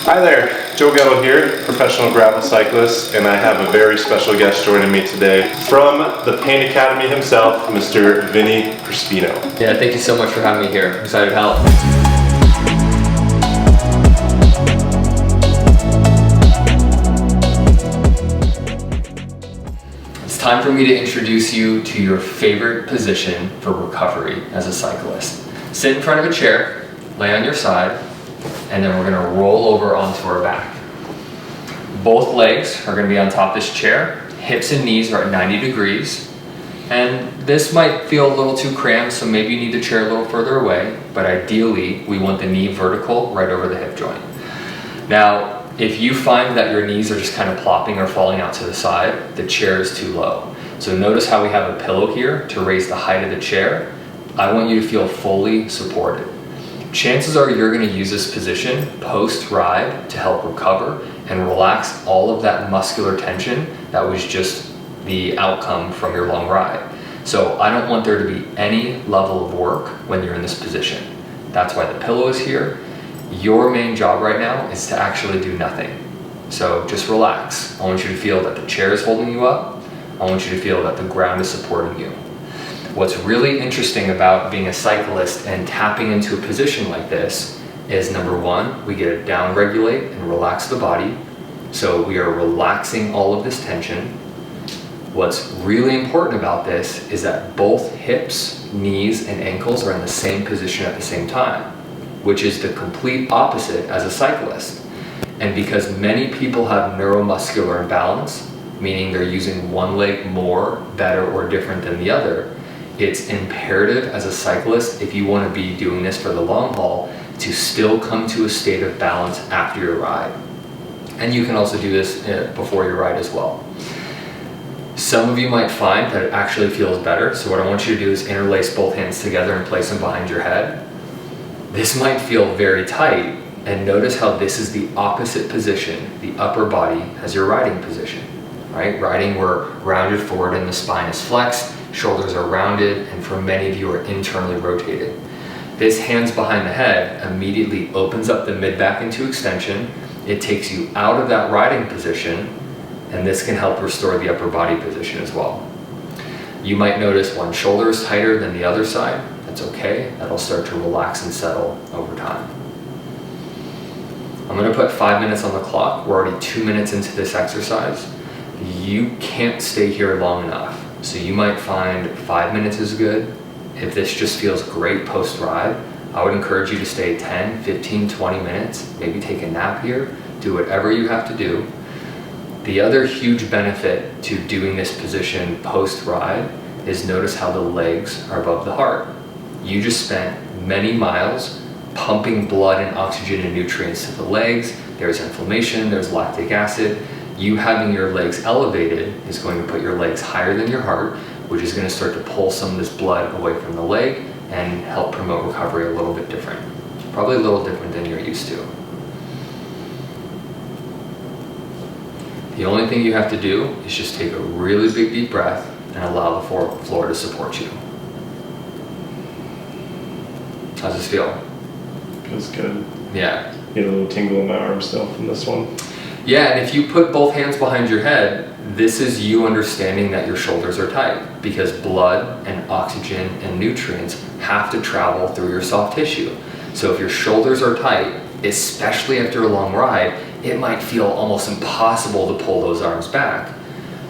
Hi there, Joe Gettle here, professional gravel cyclist, and I have a very special guest joining me today from the Pain Academy himself, Mr. Vinny Crispino. Yeah, thank you so much for having me here. I'm excited to help. It's time for me to introduce you to your favorite position for recovery as a cyclist. Sit in front of a chair, lay on your side, and then we're gonna roll over onto our back. Both legs are gonna be on top of this chair. Hips and knees are at 90 degrees. And this might feel a little too cramped, so maybe you need the chair a little further away, but ideally we want the knee vertical right over the hip joint. Now, if you find that your knees are just kind of plopping or falling out to the side, the chair is too low. So notice how we have a pillow here to raise the height of the chair. I want you to feel fully supported. Chances are you're going to use this position post-ride to help recover and relax all of that muscular tension that was just the outcome from your long ride. So I don't want there to be any level of work when you're in this position. That's why the pillow is here. Your main job right now is to actually do nothing. So just relax. I want you to feel that the chair is holding you up. I want you to feel that the ground is supporting you. What's really interesting about being a cyclist and tapping into a position like this is, number one, we get to down regulate and relax the body. So we are relaxing all of this tension. What's really important about this is that both hips, knees, and ankles are in the same position at the same time, which is the complete opposite as a cyclist. And because many people have neuromuscular imbalance, meaning they're using one leg more, better, or different than the other, it's imperative as a cyclist, if you want to be doing this for the long haul, to still come to a state of balance after your ride. And you can also do this before your ride as well. Some of you might find that it actually feels better. So what I want you to do is interlace both hands together and place them behind your head. This might feel very tight, and notice how this is the opposite position, the upper body, as your riding position. Right? Riding, we're rounded forward and the spine is flexed. Shoulders are rounded, and for many of you are internally rotated. This hands behind the head immediately opens up the mid-back into extension. It takes you out of that riding position, and this can help restore the upper body position as well. You might notice one shoulder is tighter than the other side. That's okay. That'll start to relax and settle over time. I'm going to put 5 minutes on the clock. We're already 2 minutes into this exercise. You can't stay here long enough. So you might find 5 minutes is good. If this just feels great post-ride, I would encourage you to stay 10, 15, 20 minutes, maybe take a nap here, do whatever you have to do. The other huge benefit to doing this position post-ride is notice how the legs are above the heart. You just spent many miles pumping blood and oxygen and nutrients to the legs. There's inflammation, there's lactic acid. You having your legs elevated is going to put your legs higher than your heart, which is going to start to pull some of this blood away from the leg and help promote recovery a little bit different. Probably a little different than you're used to. The only thing you have to do is just take a really big deep breath and allow the floor to support you. How's this feel? Feels good. Yeah. Get a little tingle in my arm still from this one. Yeah, and if you put both hands behind your head, this is you understanding that your shoulders are tight, because blood and oxygen and nutrients have to travel through your soft tissue. So if your shoulders are tight, especially after a long ride, it might feel almost impossible to pull those arms back.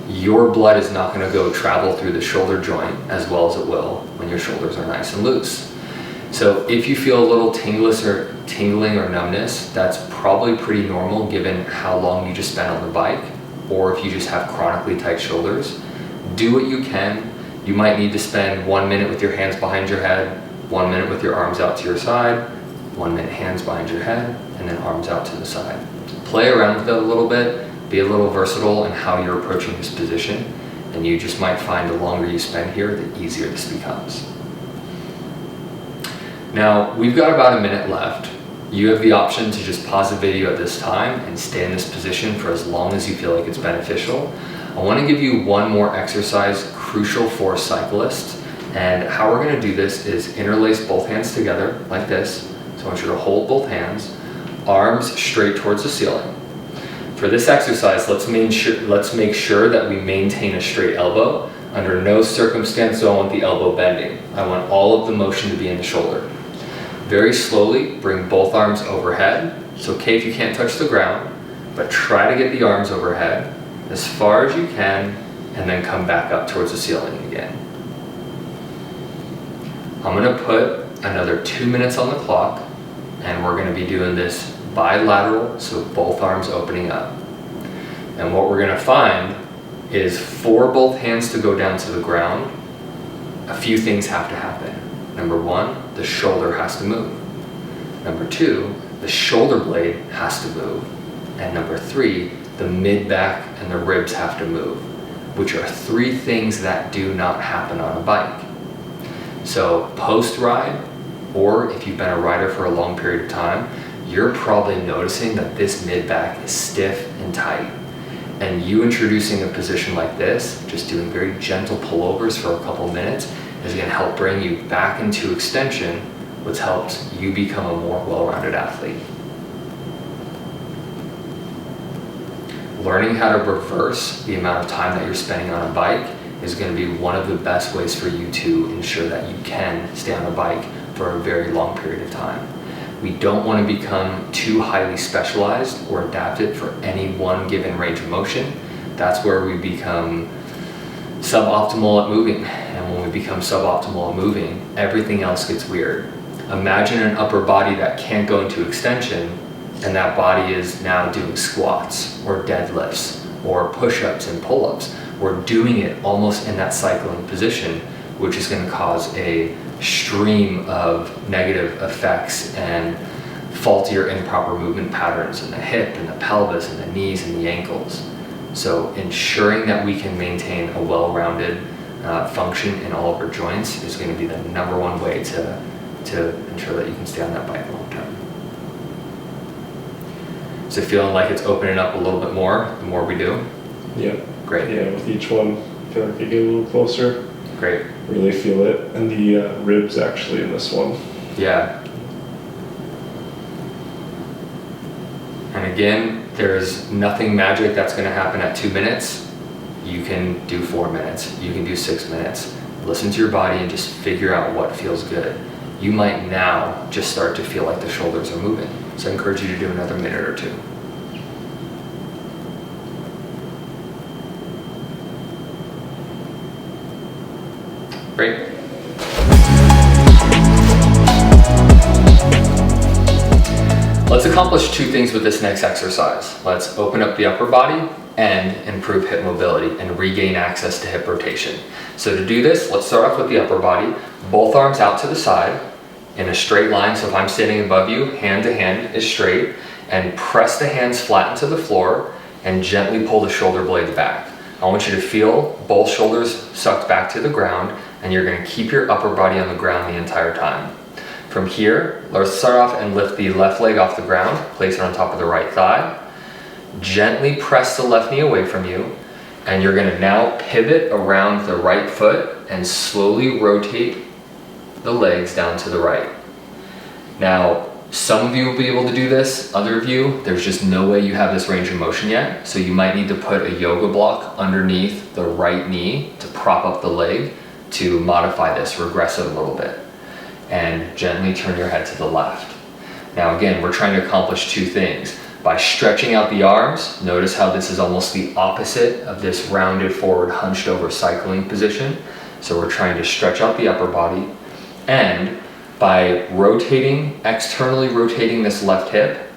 Your blood is not going to go travel through the shoulder joint as well as it will when your shoulders are nice and loose. So if you feel a little tingling or numbness, that's probably pretty normal given how long you just spent on the bike, or if you just have chronically tight shoulders. Do what you can. You might need to spend 1 minute with your hands behind your head, 1 minute with your arms out to your side, 1 minute hands behind your head, and then arms out to the side. Play around with it a little bit, be a little versatile in how you're approaching this position, and you just might find the longer you spend here, the easier this becomes. Now, we've got about a minute left. You have the option to just pause the video at this time and stay in this position for as long as you feel like it's beneficial. I want to give you one more exercise crucial for cyclists, and how we're going to do this is interlace both hands together like this. So I want you to hold both hands, arms straight towards the ceiling. For this exercise, let's make sure that we maintain a straight elbow. Under no circumstance do I want the elbow bending. I want all of the motion to be in the shoulder. Very slowly, bring both arms overhead. It's okay if you can't touch the ground, but try to get the arms overhead as far as you can, and then come back up towards the ceiling again. I'm gonna put another 2 minutes on the clock, and we're gonna be doing this bilateral, so both arms opening up. And what we're gonna find is for both hands to go down to the ground, a few things have to happen. Number one, the shoulder has to move. Number two, the shoulder blade has to move. And number three, the mid-back and the ribs have to move, which are three things that do not happen on a bike. So post-ride, or if you've been a rider for a long period of time, you're probably noticing that this mid-back is stiff and tight. And you introducing a position like this, just doing very gentle pullovers for a couple minutes, is going to help bring you back into extension, which helps you become a more well-rounded athlete. Learning how to reverse the amount of time that you're spending on a bike is going to be one of the best ways for you to ensure that you can stay on a bike for a very long period of time. We don't want to become too highly specialized or adapted for any one given range of motion. That's where we become suboptimal at moving. And when we become suboptimal at moving, everything else gets weird. Imagine an upper body that can't go into extension, and that body is now doing squats or deadlifts or push-ups and pull-ups. We're doing it almost in that cycling position, which is going to cause a stream of negative effects and faultier improper movement patterns in the hip and the pelvis and the knees and the ankles. So ensuring that we can maintain a well-rounded function in all of our joints is going to be the number one way to ensure that you can stay on that bike long term. So feeling like it's opening up a little bit more the more we do? Yeah. Great. Yeah, with each one, I feel like they get a little closer. Great. Really feel it. And the ribs actually in this one. Yeah. And again, there's nothing magic that's going to happen at 2 minutes. You can do 4 minutes. You can do 6 minutes. Listen to your body and just figure out what feels good. You might now just start to feel like the shoulders are moving. So I encourage you to do another minute or two. Great. Let's accomplish two things with this next exercise. Let's open up the upper body and improve hip mobility and regain access to hip rotation. So to do this, let's start off with the upper body. Both arms out to the side in a straight line. So if I'm standing above you, hand to hand is straight, and press the hands flat into the floor and gently pull the shoulder blades back. I want you to feel both shoulders sucked back to the ground, and you're going to keep your upper body on the ground the entire time. From here, let's start off and lift the left leg off the ground, place it on top of the right thigh. Gently press the left knee away from you, and you're going to now pivot around the right foot and slowly rotate the legs down to the right. Now, some of you will be able to do this, other of you, there's just no way you have this range of motion yet, so you might need to put a yoga block underneath the right knee to prop up the leg to modify this, regress it a little bit, and gently turn your head to the left. Now again, we're trying to accomplish two things. By stretching out the arms, notice how this is almost the opposite of this rounded forward, hunched over cycling position. So we're trying to stretch out the upper body, and by rotating, externally rotating this left hip,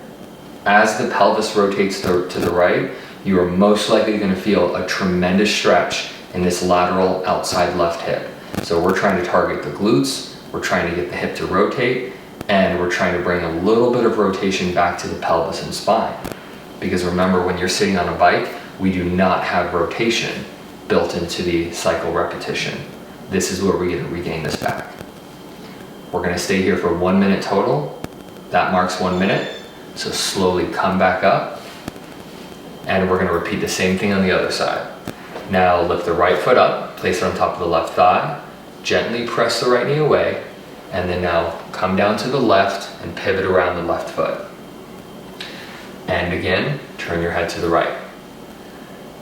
as the pelvis rotates to the right, you are most likely going to feel a tremendous stretch in this lateral outside left hip. So we're trying to target the glutes, we're trying to get the hip to rotate, and we're trying to bring a little bit of rotation back to the pelvis and spine. Because remember, when you're sitting on a bike, we do not have rotation built into the cycle repetition. This is where we get to regain this back. We're going to stay here for 1 minute total. That marks 1 minute. So slowly come back up, and we're going to repeat the same thing on the other side. Now lift the right foot up, place it on top of the left thigh, gently press the right knee away, and then now come down to the left and pivot around the left foot. And again, turn your head to the right.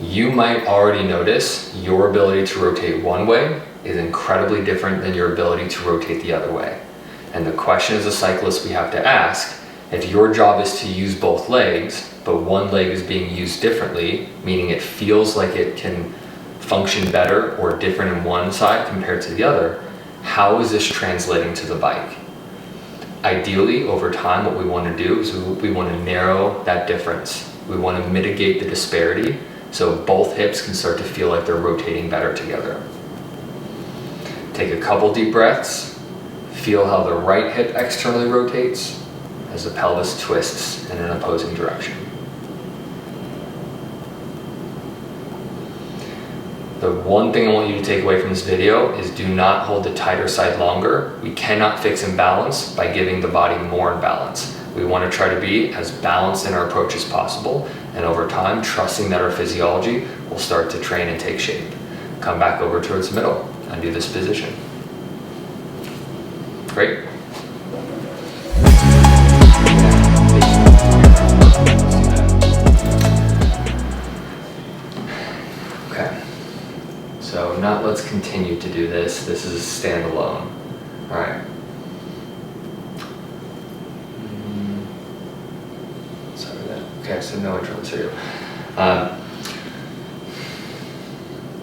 You might already notice your ability to rotate one way is incredibly different than your ability to rotate the other way. And the question as a cyclist we have to ask, if your job is to use both legs, but one leg is being used differently, meaning it feels like it can function better or different in one side compared to the other, how is this translating to the bike? Ideally, over time, what we want to do is we want to narrow that difference. We want to mitigate the disparity so both hips can start to feel like they're rotating better together. Take a couple deep breaths. Feel how the right hip externally rotates as the pelvis twists in an opposing direction. The one thing I want you to take away from this video is do not hold the tighter side longer. We cannot fix imbalance by giving the body more imbalance. We want to try to be as balanced in our approach as possible, and over time, trusting that our physiology will start to train and take shape. Come back over towards the middle and do this position. Great. Okay. So now let's continue to do this. This is a standalone. All right. Okay, so no interrupts here.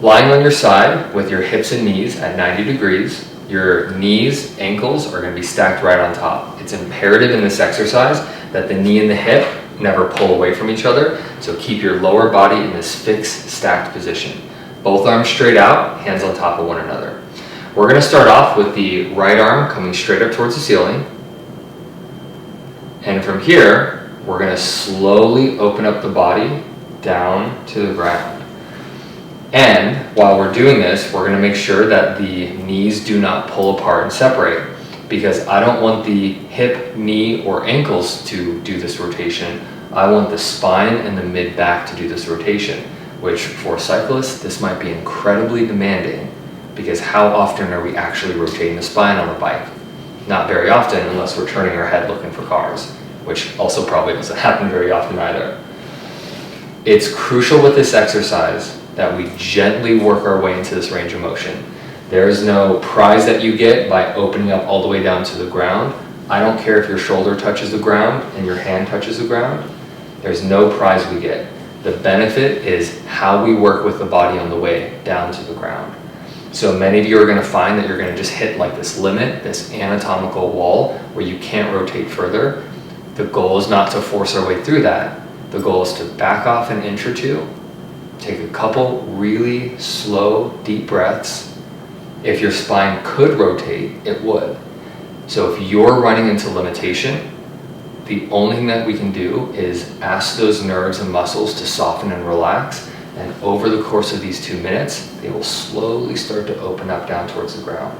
Lying on your side with your hips and knees at 90 degrees, your knees, ankles are going to be stacked right on top. It's imperative in this exercise that the knee and the hip never pull away from each other, so keep your lower body in this fixed, stacked position. Both arms straight out, hands on top of one another. We're going to start off with the right arm coming straight up towards the ceiling, and from here, we're going to slowly open up the body down to the ground. And while we're doing this, we're going to make sure that the knees do not pull apart and separate, because I don't want the hip, knee, or ankles to do this rotation. I want the spine and the mid-back to do this rotation, which for cyclists, this might be incredibly demanding, because how often are we actually rotating the spine on a bike? Not very often, unless we're turning our head looking for cars, which also probably doesn't happen very often either. It's crucial with this exercise that we gently work our way into this range of motion. There is no prize that you get by opening up all the way down to the ground. I don't care if your shoulder touches the ground and your hand touches the ground. There's no prize we get. The benefit is how we work with the body on the way down to the ground. So many of you are going to find that you're going to just hit like this limit, this anatomical wall where you can't rotate further. The goal is not to force our way through that. The goal is to back off an inch or two, take a couple really slow, deep breaths. If your spine could rotate, it would. So if you're running into limitation, the only thing that we can do is ask those nerves and muscles to soften and relax, and over the course of these 2 minutes, they will slowly start to open up down towards the ground.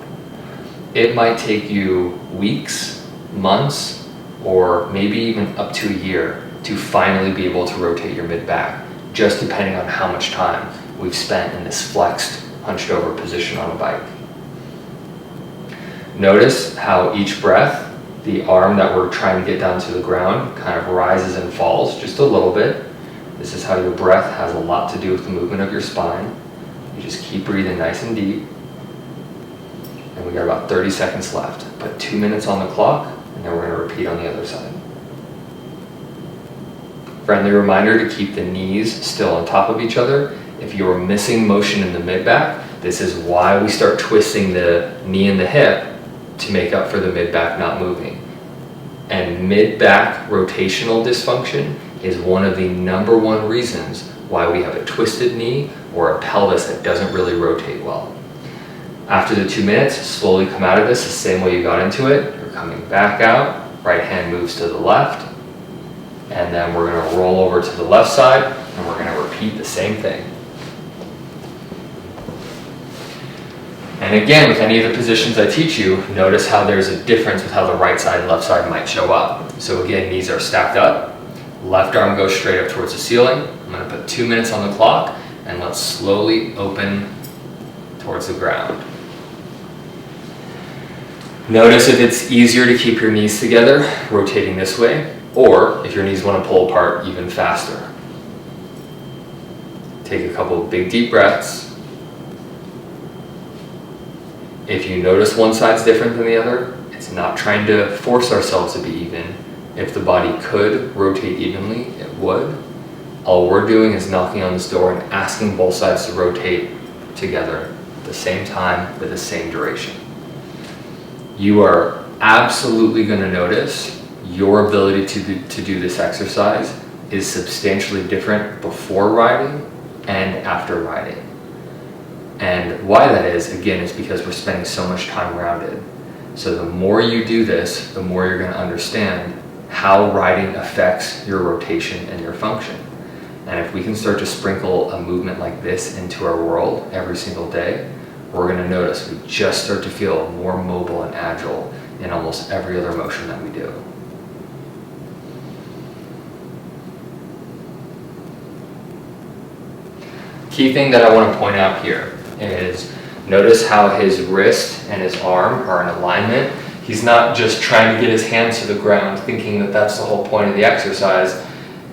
It might take you weeks, months, or maybe even up to a year to finally be able to rotate your mid-back, just depending on how much time we've spent in this flexed, hunched over position on a bike. Notice how each breath, the arm that we're trying to get down to the ground kind of rises and falls just a little bit. This is how your breath has a lot to do with the movement of your spine. You just keep breathing nice and deep. And we got about 30 seconds left. Put 2 minutes on the clock, and then we're going to repeat on the other side. Friendly reminder to keep the knees still on top of each other. If you're missing motion in the mid-back, this is why we start twisting the knee and the hip to make up for the mid-back not moving. And mid-back rotational dysfunction is one of the #1 reasons why we have a twisted knee or a pelvis that doesn't really rotate well. After the 2 minutes, slowly come out of this the same way you got into it. You're coming back out, right hand moves to the left, and then we're going to roll over to the left side, and we're going to repeat the same thing. And again, with any of the positions I teach you, notice how there's a difference with how the right side and left side might show up. So again, knees are stacked up, left arm goes straight up towards the ceiling. I'm going to put 2 minutes on the clock, and let's slowly open towards the ground. Notice if it's easier to keep your knees together, rotating this way. Or if your knees want to pull apart even faster. Take a couple of big deep breaths. If you notice one side's different than the other, it's not trying to force ourselves to be even. If the body could rotate evenly, it would. All we're doing is knocking on this door and asking both sides to rotate together at the same time with the same duration. You are absolutely going to notice your ability to do this exercise is substantially different before riding and after riding. And why that is, again, is because we're spending so much time grounded. So the more you do this, the more you're going to understand how riding affects your rotation and your function. And if we can start to sprinkle a movement like this into our world every single day, we're going to notice we just start to feel more mobile and agile in almost every other motion that we do. Key thing that I want to point out here is notice how his wrist and his arm are in alignment. He's not just trying to get his hands to the ground thinking that that's the whole point of the exercise.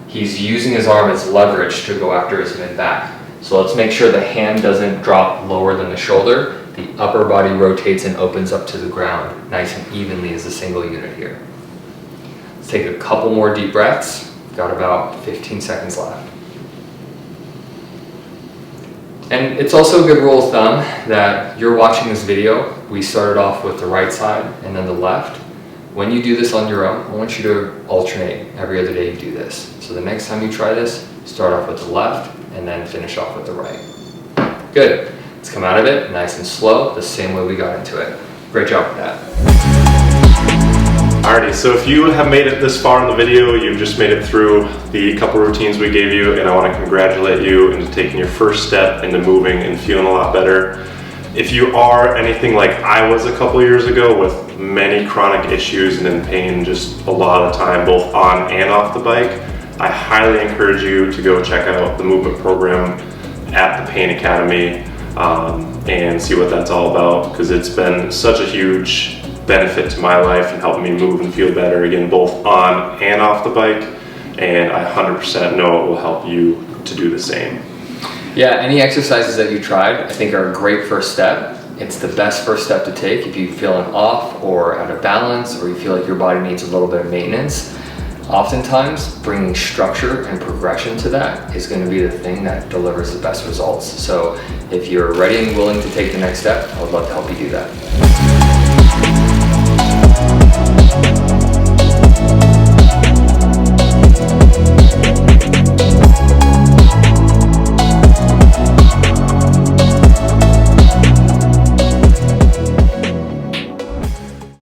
He's using his arm as leverage to go after his mid back. So let's make sure the hand doesn't drop lower than the shoulder. The upper body rotates and opens up to the ground nice and evenly as a single unit here. Let's take a couple more deep breaths. Got about 15 seconds left. And it's also a good rule of thumb that you're watching this video. We started off with the right side and then the left. When you do this on your own, I want you to alternate every other day you do this. So the next time you try this, start off with the left and then finish off with the right. Good. Let's come out of it nice and slow, the same way we got into it. Great job with that. Alrighty, so if you have made it this far in the video, you've just made it through the couple routines we gave you, and I want to congratulate you into taking your first step into moving and feeling a lot better. If you are anything like I was a couple years ago with many chronic issues and in pain just a lot of the time, both on and off the bike, I highly encourage you to go check out the movement program at the Pain Academy and see what that's all about, because it's been such a huge benefit to my life and helping me move and feel better, again, both on and off the bike, and I 100% know it will help you to do the same. Yeah, any exercises that you tried, I think are a great first step. It's the best first step to take if you're feeling off or out of balance, or you feel like your body needs a little bit of maintenance. Oftentimes, bringing structure and progression to that is going to be the thing that delivers the best results. So if you're ready and willing to take the next step, I would love to help you do that.